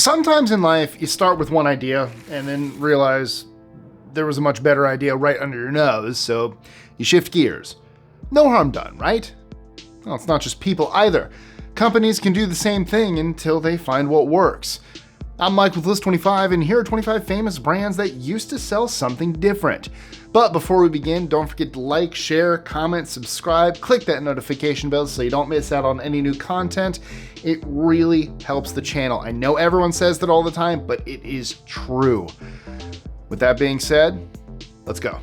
Sometimes in life, you start with one idea and then realize there was a much better idea right under your nose, so you shift gears. No harm done, right? Well, it's not just people either. Companies can do the same thing until they find what works. I'm Mike with List 25, and here are 25 famous brands that used to sell something different. But before we begin, don't forget to like, share, comment, subscribe, click that notification bell so you don't miss out on any new content. It really helps the channel. I know everyone says that all the time, but it is true. With that being said, let's go.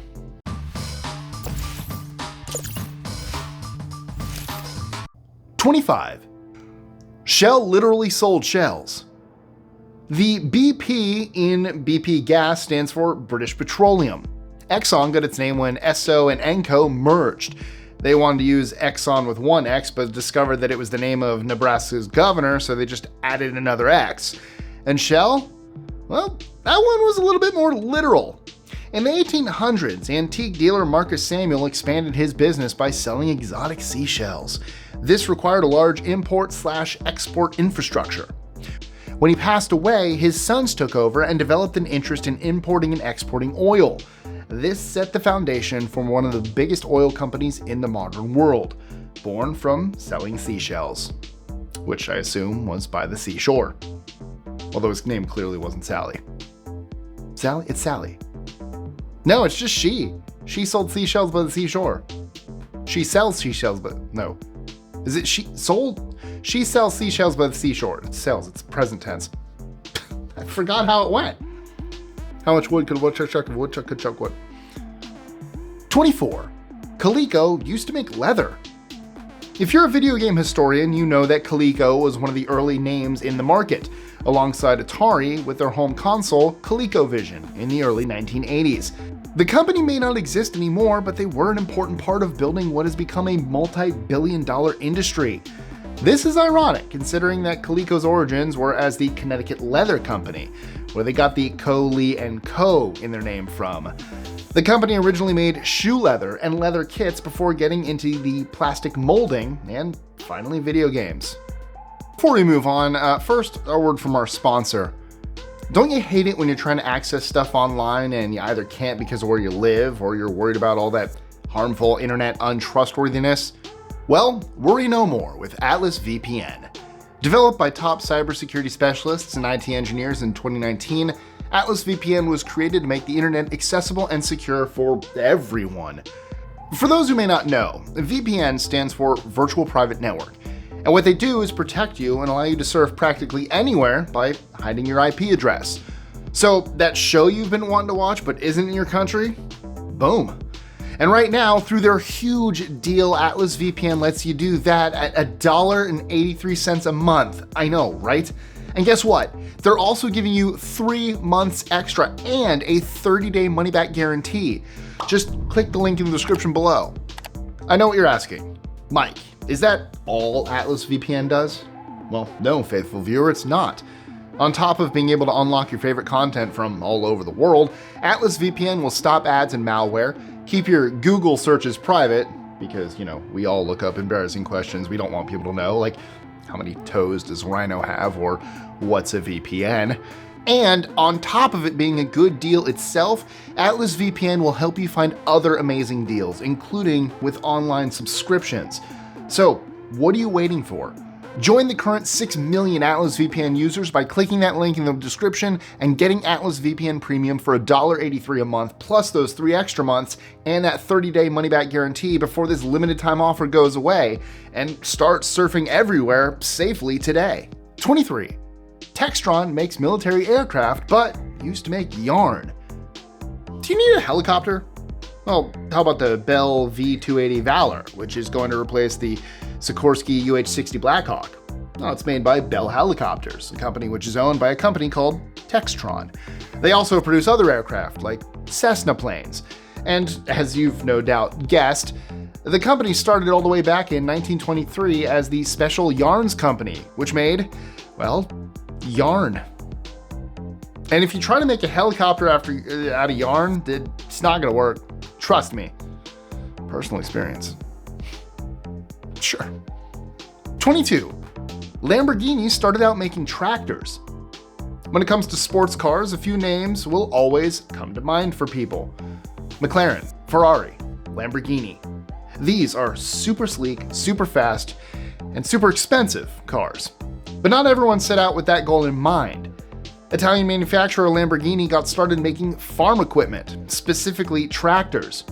#25. Shell literally sold shells. The BP in BP gas stands for British Petroleum. Exxon got its name when Esso and Enco merged. They wanted to use Exxon with one X, but discovered that it was the name of Nebraska's governor, so they just added another X. And Shell? Well, that one was a little bit more literal. In the 1800s, antique dealer Marcus Samuel expanded his business by selling exotic seashells. This required a large import/export infrastructure. When he passed away, his sons took over and developed an interest in importing and exporting oil. This set the foundation for one of the biggest oil companies in the modern world, born from selling seashells, which I assume was by the seashore. Although his name clearly wasn't Sally. Sally? It's Sally. No, it's just she. She sold seashells by the seashore. She sells seashells, but no. Is it she sold? She sells seashells by the seashore. It sells, it's present tense. I forgot how it went. How much wood could a woodchuck chuck if a woodchuck could chuck wood? 24. Coleco used to make leather. If you're a video game historian, you know that Coleco was one of the early names in the market, alongside Atari with their home console, ColecoVision, in the early 1980s. The company may not exist anymore, but they were an important part of building what has become a multi-billion-dollar industry. This is ironic, considering that Coleco's origins were as the Connecticut Leather Company, where they got the Co. Co. in their name from. The company originally made shoe leather and leather kits before getting into the plastic molding and finally video games. Before we move on, first a word from our sponsor. Don't you hate it when you're trying to access stuff online and you either can't because of where you live or you're worried about all that harmful internet untrustworthiness? Well, worry no more with Atlas VPN. Developed by top cybersecurity specialists and IT engineers in 2019, Atlas VPN was created to make the internet accessible and secure for everyone. For those who may not know, VPN stands for Virtual Private Network. And what they do is protect you and allow you to surf practically anywhere by hiding your IP address. So that show you've been wanting to watch but isn't in your country? Boom. And right now, through their huge deal, Atlas VPN lets you do that at $1.83 a month. I know, right? And guess what? They're also giving you 3 months extra and a 30-day money-back guarantee. Just click the link in the description below. I know what you're asking. Mike, is that all Atlas VPN does? Well, no, faithful viewer, it's not. On top of being able to unlock your favorite content from all over the world, Atlas VPN will stop ads and malware, keep your Google searches private, because, we all look up embarrassing questions we don't want people to know, like how many toes does Rhino have, or what's a VPN? And on top of it being a good deal itself, Atlas VPN will help you find other amazing deals, including with online subscriptions. So, what are you waiting for? Join the current 6 million Atlas VPN users by clicking that link in the description and getting Atlas VPN Premium for $1.83 a month, plus those 3 extra months and that 30-day money-back guarantee before this limited time offer goes away, and start surfing everywhere safely today. 23. Textron makes military aircraft, but used to make yarn. Do you need a helicopter? Well, how about the Bell V-280 Valor, which is going to replace the Sikorsky UH-60 Blackhawk? Well, it's made by Bell Helicopters, a company which is owned by a company called Textron. They also produce other aircraft, like Cessna planes. And as you've no doubt guessed, the company started all the way back in 1923 as the Special Yarns Company, which made, well, yarn. And if you try to make a helicopter out of yarn, it's not gonna work. Trust me. Personal experience. Sure. 22. Lamborghini started out making tractors. When it comes to sports cars, a few names will always come to mind for people. McLaren, Ferrari, Lamborghini. These are super sleek, super fast, and super expensive cars. But not everyone set out with that goal in mind. Italian manufacturer Lamborghini got started making farm equipment, specifically tractors.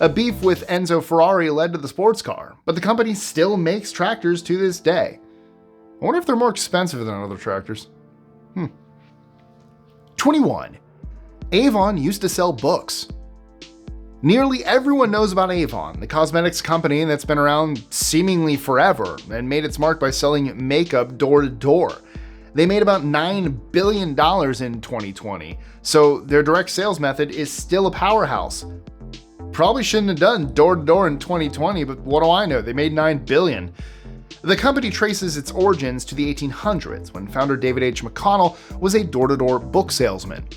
A beef with Enzo Ferrari led to the sports car, but the company still makes tractors to this day. I wonder if they're more expensive than other tractors. 21. Avon used to sell books. Nearly everyone knows about Avon, the cosmetics company that's been around seemingly forever and made its mark by selling makeup door to door. They made about $9 billion in 2020, so their direct sales method is still a powerhouse. Probably shouldn't have done door to door in 2020, but what do I know? They made $9 billion. The company traces its origins to the 1800s, when founder David H. McConnell was a door-to-door book salesman.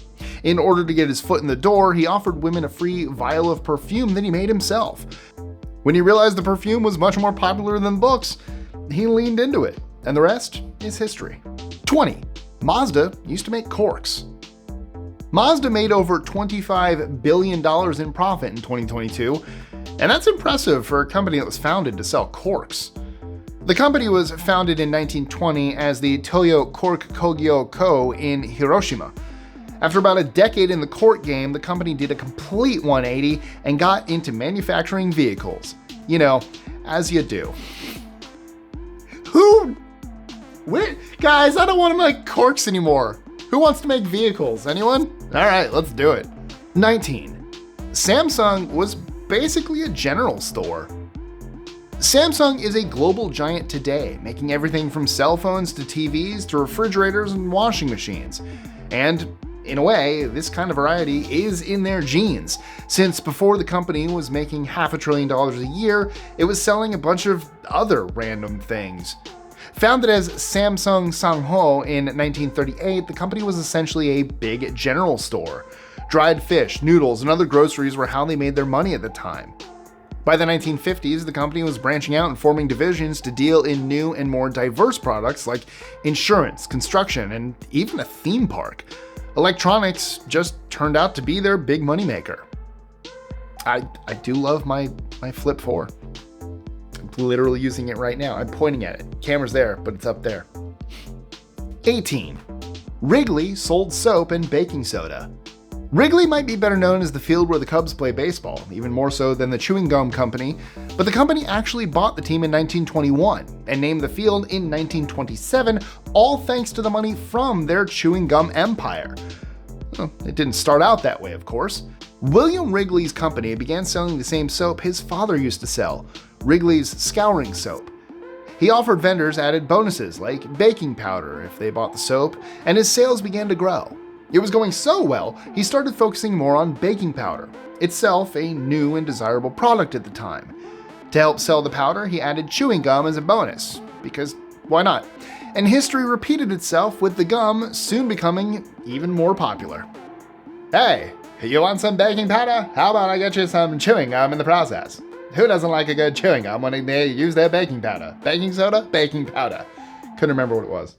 In order to get his foot in the door, he offered women a free vial of perfume that he made himself. When he realized the perfume was much more popular than books, he leaned into it, and the rest is history. 20. Mazda used to make corks. Mazda made over $25 billion in profit in 2022, and that's impressive for a company that was founded to sell corks. The company was founded in 1920 as the Toyo Cork Kogyo Co. in Hiroshima. After about a decade in the cork game, the company did a complete 180 and got into manufacturing vehicles. You know, as you do. Guys, I don't want to make corks anymore. Who wants to make vehicles? Anyone? All right, let's do it. 19. Samsung was basically a general store. Samsung is a global giant today, making everything from cell phones to TVs to refrigerators and washing machines. And in a way, this kind of variety is in their genes, since before the company was making $500 billion a year, it was selling a bunch of other random things. Founded as Samsung Sangho in 1938, the company was essentially a big general store. Dried fish, noodles, and other groceries were how they made their money at the time. By the 1950s, the company was branching out and forming divisions to deal in new and more diverse products like insurance, construction, and even a theme park. Electronics just turned out to be their big moneymaker. I do love my Flip 4. I'm literally using it right now. I'm pointing at it. Camera's there, but it's up there. 18. Wrigley sold soap and baking soda. Wrigley might be better known as the field where the Cubs play baseball, even more so than the chewing gum company, but the company actually bought the team in 1921 and named the field in 1927, all thanks to the money from their chewing gum empire. Well, it didn't start out that way, of course. William Wrigley's company began selling the same soap his father used to sell, Wrigley's scouring soap. He offered vendors added bonuses like baking powder if they bought the soap, and his sales began to grow. It was going so well, he started focusing more on baking powder, itself a new and desirable product at the time. To help sell the powder, he added chewing gum as a bonus, because why not? And history repeated itself with the gum soon becoming even more popular. Hey, you want some baking powder? How about I get you some chewing gum in the process? Who doesn't like a good chewing gum when they use their baking powder? Baking soda? Baking powder. Couldn't remember what it was.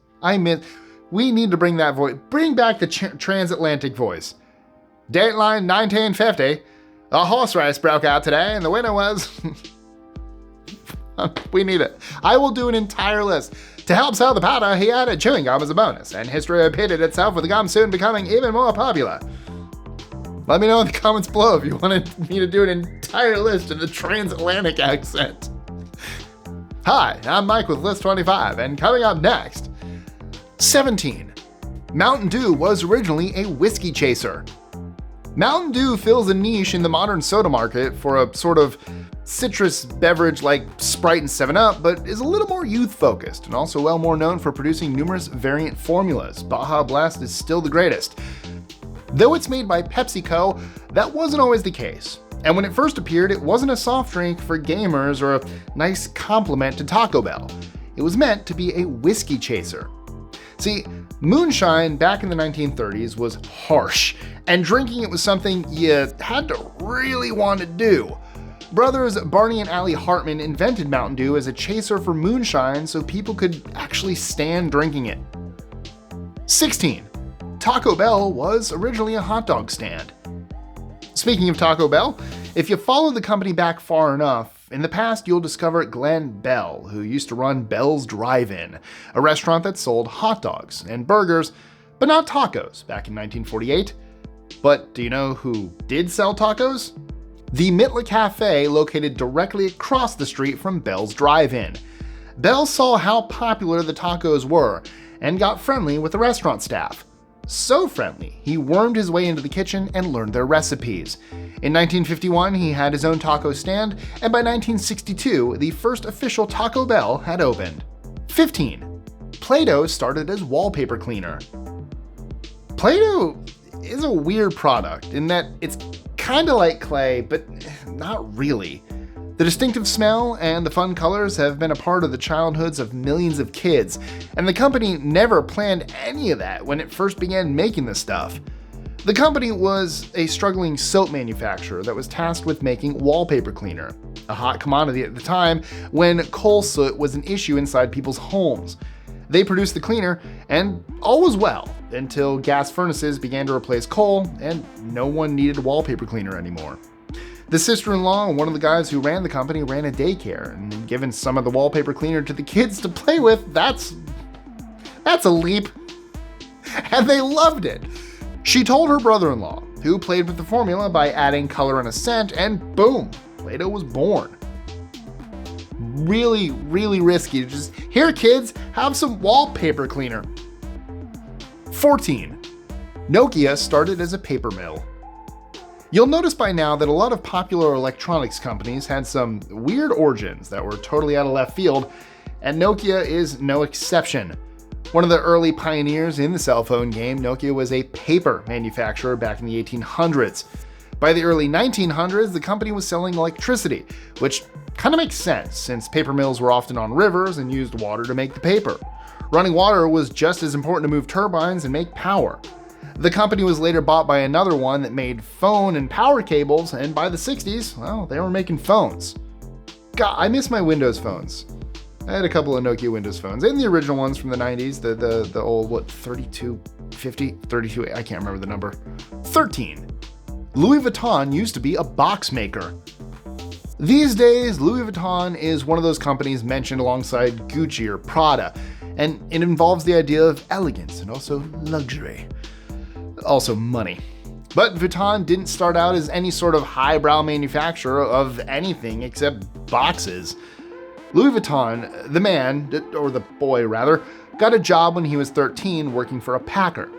We need to bring that voice, bring back the transatlantic voice. Dateline 1950, a horse race broke out today and the winner was... We need it. I will do an entire list. To help sell the powder, he added chewing gum as a bonus, and history repeated itself with the gum soon becoming even more popular. Let me know in the comments below if you wanted me to do an entire list in the transatlantic accent. Hi, I'm Mike with List 25, and coming up next... 17. Mountain Dew was originally a whiskey chaser. Mountain Dew fills a niche in the modern soda market for a sort of citrus beverage like Sprite and 7-Up, but is a little more youth-focused and also well more known for producing numerous variant formulas. Baja Blast is still the greatest. Though it's made by PepsiCo, that wasn't always the case. And when it first appeared, it wasn't a soft drink for gamers or a nice complement to Taco Bell. It was meant to be a whiskey chaser. See, moonshine back in the 1930s was harsh, and drinking it was something you had to really want to do. Brothers Barney and Allie Hartman invented Mountain Dew as a chaser for moonshine so people could actually stand drinking it. 16. Taco Bell was originally a hot dog stand. Speaking of Taco Bell, if you follow the company back far enough, in the past you'll discover Glenn Bell, who used to run Bell's Drive-In, a restaurant that sold hot dogs and burgers, but not tacos, back in 1948. But do you know who did sell tacos? The Mitla Cafe, located directly across the street from Bell's Drive-In. Bell saw how popular the tacos were and got friendly with the restaurant staff. So friendly, he wormed his way into the kitchen and learned their recipes. In 1951, he had his own taco stand, and by 1962, the first official Taco Bell had opened. 15. Play-Doh started as wallpaper cleaner. Play-Doh is a weird product in that it's kinda like clay, but not really. The distinctive smell and the fun colors have been a part of the childhoods of millions of kids, and the company never planned any of that when it first began making this stuff. The company was a struggling soap manufacturer that was tasked with making wallpaper cleaner, a hot commodity at the time when coal soot was an issue inside people's homes. They produced the cleaner, and all was well until gas furnaces began to replace coal, and no one needed wallpaper cleaner anymore. The sister-in-law and one of the guys who ran the company ran a daycare, and given some of the wallpaper cleaner to the kids to play with, that's a leap. And they loved it. She told her brother-in-law, who played with the formula by adding color and a scent, and boom, Play-Doh was born. Really, really risky to just, here kids, have some wallpaper cleaner. 14. Nokia started as a paper mill. You'll notice by now that a lot of popular electronics companies had some weird origins that were totally out of left field, and Nokia is no exception. One of the early pioneers in the cell phone game, Nokia was a paper manufacturer back in the 1800s. By the early 1900s, the company was selling electricity, which kind of makes sense since paper mills were often on rivers and used water to make the paper. Running water was just as important to move turbines and make power. The company was later bought by another one that made phone and power cables, and by the 60s, well, they were making phones. God, I miss my Windows phones. I had a couple of Nokia Windows phones, and the original ones from the 90s, the old, 3250, 32, I can't remember the number. 13. Louis Vuitton used to be a box maker. These days, Louis Vuitton is one of those companies mentioned alongside Gucci or Prada, and it involves the idea of elegance and also luxury. Also money. But Vuitton didn't start out as any sort of highbrow manufacturer of anything except boxes. Louis Vuitton, the man, or the boy rather, got a job when he was 13 working for a packer.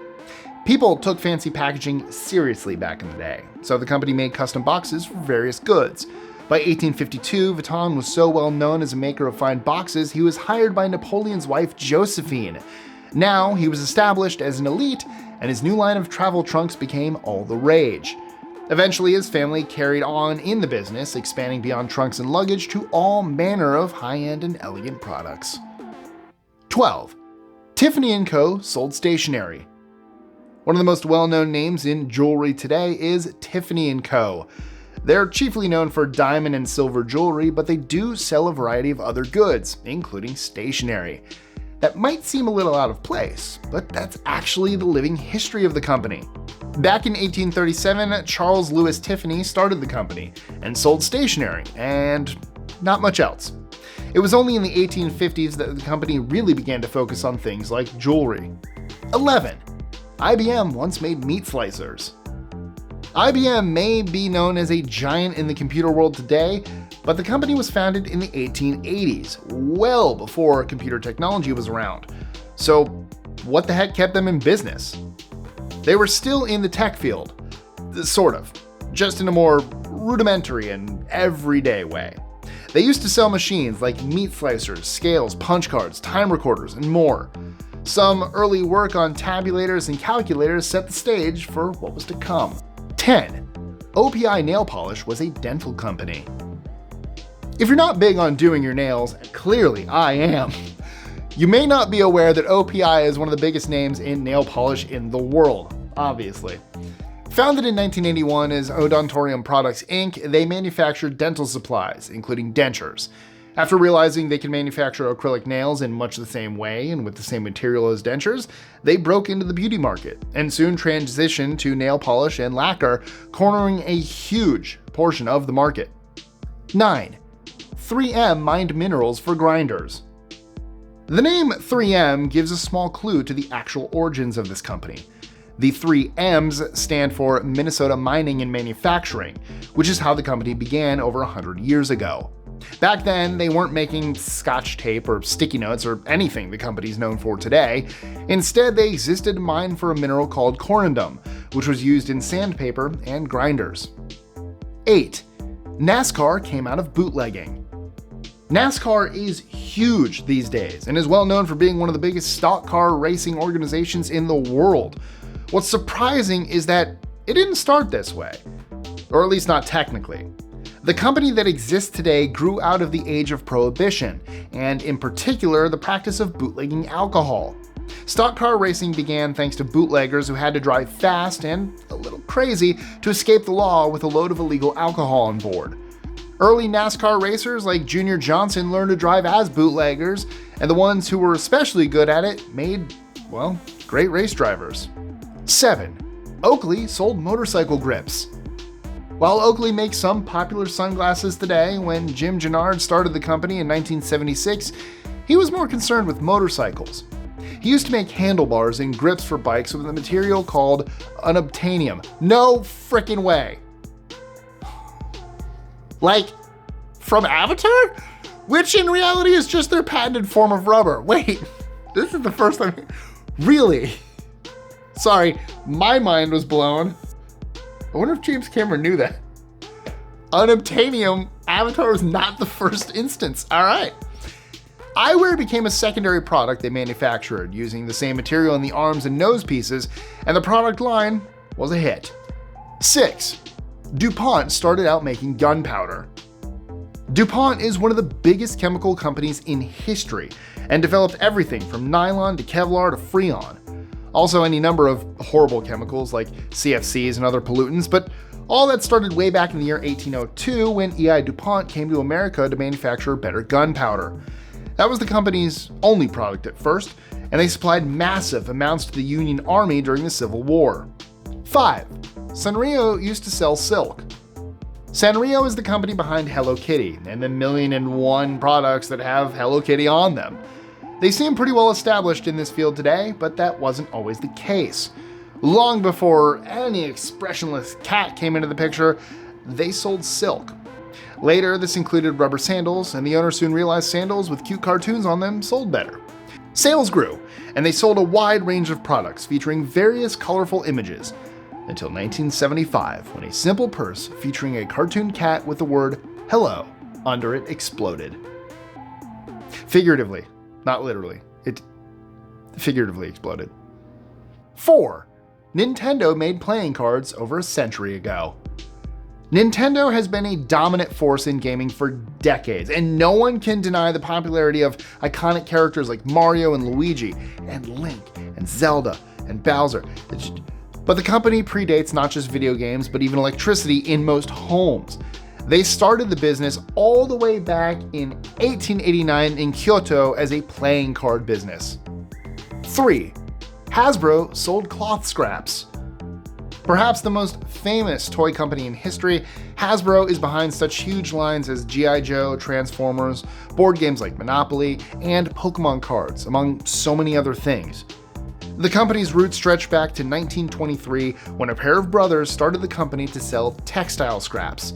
People took fancy packaging seriously back in the day, so the company made custom boxes for various goods. By 1852, Vuitton was so well known as a maker of fine boxes, he was hired by Napoleon's wife Josephine. Now, he was established as an elite, and his new line of travel trunks became all the rage. Eventually, his family carried on in the business, expanding beyond trunks and luggage to all manner of high-end and elegant products. 12. Tiffany & Co. sold stationery. One of the most well-known names in jewelry today is Tiffany & Co. They're chiefly known for diamond and silver jewelry, but they do sell a variety of other goods, including stationery. That might seem a little out of place, but that's actually the living history of the company. Back in 1837, Charles Louis Tiffany started the company and sold stationery, and not much else. It was only in the 1850s that the company really began to focus on things like jewelry. 11. IBM once made meat slicers. IBM may be known as a giant in the computer world today, but the company was founded in the 1880s, well before computer technology was around. So what the heck kept them in business? They were still in the tech field, sort of, just in a more rudimentary and everyday way. They used to sell machines like meat slicers, scales, punch cards, time recorders, and more. Some early work on tabulators and calculators set the stage for what was to come. 10. OPI Nail Polish was a dental company. If you're not big on doing your nails, clearly I am. You may not be aware that OPI is one of the biggest names in nail polish in the world, obviously. Founded in 1981 as Odontorium Products Inc., they manufactured dental supplies, including dentures. After realizing they can manufacture acrylic nails in much the same way and with the same material as dentures, they broke into the beauty market and soon transitioned to nail polish and lacquer, cornering a huge portion of the market. 9. 3M mined minerals for grinders. The name 3M gives a small clue to the actual origins of this company. The 3 M's stand for Minnesota Mining and Manufacturing, which is how the company began over 100 years ago. Back then, they weren't making scotch tape or sticky notes or anything the company's known for today. Instead, they existed to mine for a mineral called corundum, which was used in sandpaper and grinders. 8. NASCAR came out of bootlegging. NASCAR is huge these days and is well known for being one of the biggest stock car racing organizations in the world. What's surprising is that it didn't start this way, or at least not technically. The company that exists today grew out of the age of prohibition, and in particular, the practice of bootlegging alcohol. Stock car racing began thanks to bootleggers who had to drive fast and a little crazy to escape the law with a load of illegal alcohol on board. Early NASCAR racers like Junior Johnson learned to drive as bootleggers, and the ones who were especially good at it made, well, great race drivers. 7. Oakley sold motorcycle grips. While Oakley makes some popular sunglasses today, when Jim Gennard started the company in 1976, he was more concerned with motorcycles. He used to make handlebars and grips for bikes with a material called unobtainium. No frickin' way! Like, from Avatar? Which in reality is just their patented form of rubber. Wait, this is the first time. Really? Sorry, my mind was blown. I wonder if James Cameron knew that. Unobtainium, Avatar was not the first instance. All right. Eyewear became a secondary product they manufactured, using the same material in the arms and nose pieces, and the product line was a hit. 6. DuPont started out making gunpowder. DuPont is one of the biggest chemical companies in history and developed everything from nylon to Kevlar to Freon. Also any number of horrible chemicals like CFCs and other pollutants, but all that started way back in the year 1802 when E.I. DuPont came to America to manufacture better gunpowder. That was the company's only product at first, and they supplied massive amounts to the Union Army during the Civil War. 5. Sanrio used to sell silk. Sanrio is the company behind Hello Kitty and the 1,000,001 products that have Hello Kitty on them. They seem pretty well established in this field today, but that wasn't always the case. Long before any expressionless cat came into the picture, they sold silk. Later, this included rubber sandals, and the owner soon realized sandals with cute cartoons on them sold better. Sales grew, and they sold a wide range of products featuring various colorful images, until 1975, when a simple purse featuring a cartoon cat with the word "hello" under it exploded. Figuratively, not literally. It figuratively exploded. 4. Nintendo made playing cards over a century ago. Nintendo has been a dominant force in gaming for decades, and no one can deny the popularity of iconic characters like Mario and Luigi, and Link, and Zelda, and Bowser. But the company predates not just video games, but even electricity in most homes. They started the business all the way back in 1889 in Kyoto as a playing card business. 3. Hasbro sold cloth scraps. Perhaps the most famous toy company in history, Hasbro is behind such huge lines as G.I. Joe, Transformers, board games like Monopoly, and Pokemon cards, among so many other things. The company's roots stretch back to 1923 when a pair of brothers started the company to sell textile scraps.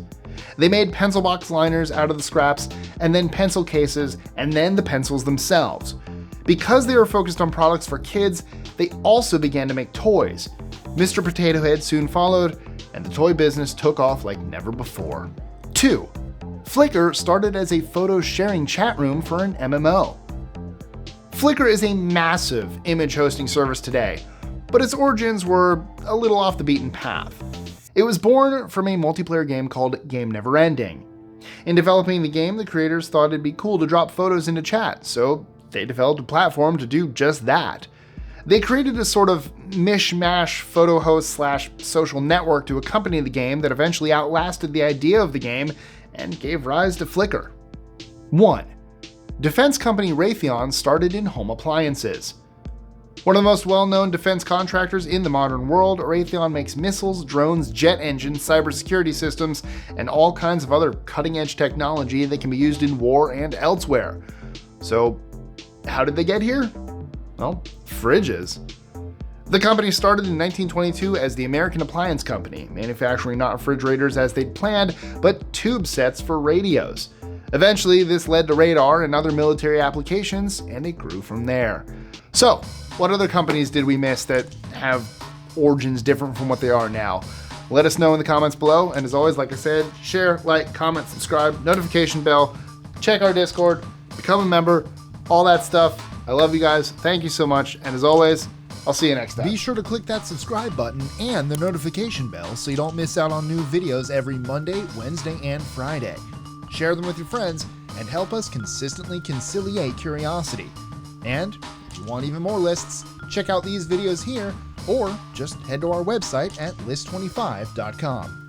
They made pencil box liners out of the scraps, and then pencil cases, and then the pencils themselves. Because they were focused on products for kids, they also began to make toys. Mr. Potato Head soon followed, and the toy business took off like never before. 2. Flickr started as a photo sharing chat room for an MMO. Flickr is a massive image hosting service today, but its origins were a little off the beaten path. It was born from a multiplayer game called Game Never Ending. In developing the game, the creators thought it'd be cool to drop photos into chat, so they developed a platform to do just that. They created a sort of mishmash photo host / social network to accompany the game that eventually outlasted the idea of the game and gave rise to Flickr. 1. Defense company Raytheon started in home appliances. One of the most well-known defense contractors in the modern world, Raytheon makes missiles, drones, jet engines, cybersecurity systems, and all kinds of other cutting-edge technology that can be used in war and elsewhere. So, how did they get here? Well, fridges. The company started in 1922 as the American Appliance Company, manufacturing not refrigerators as they'd planned, but tube sets for radios. Eventually, this led to radar and other military applications, and it grew from there. So, what other companies did we miss that have origins different from what they are now? Let us know in the comments below, and as always, like I said, share, like, comment, subscribe, notification bell, check our Discord, become a member, all that stuff. I love you guys. Thank you so much, and as always, I'll see you next time. Be sure to click that subscribe button and the notification bell so you don't miss out on new videos every Monday, Wednesday, and Friday. Share them with your friends and help us consistently conciliate curiosity. And if you want even more lists, check out these videos here or just head to our website at list25.com.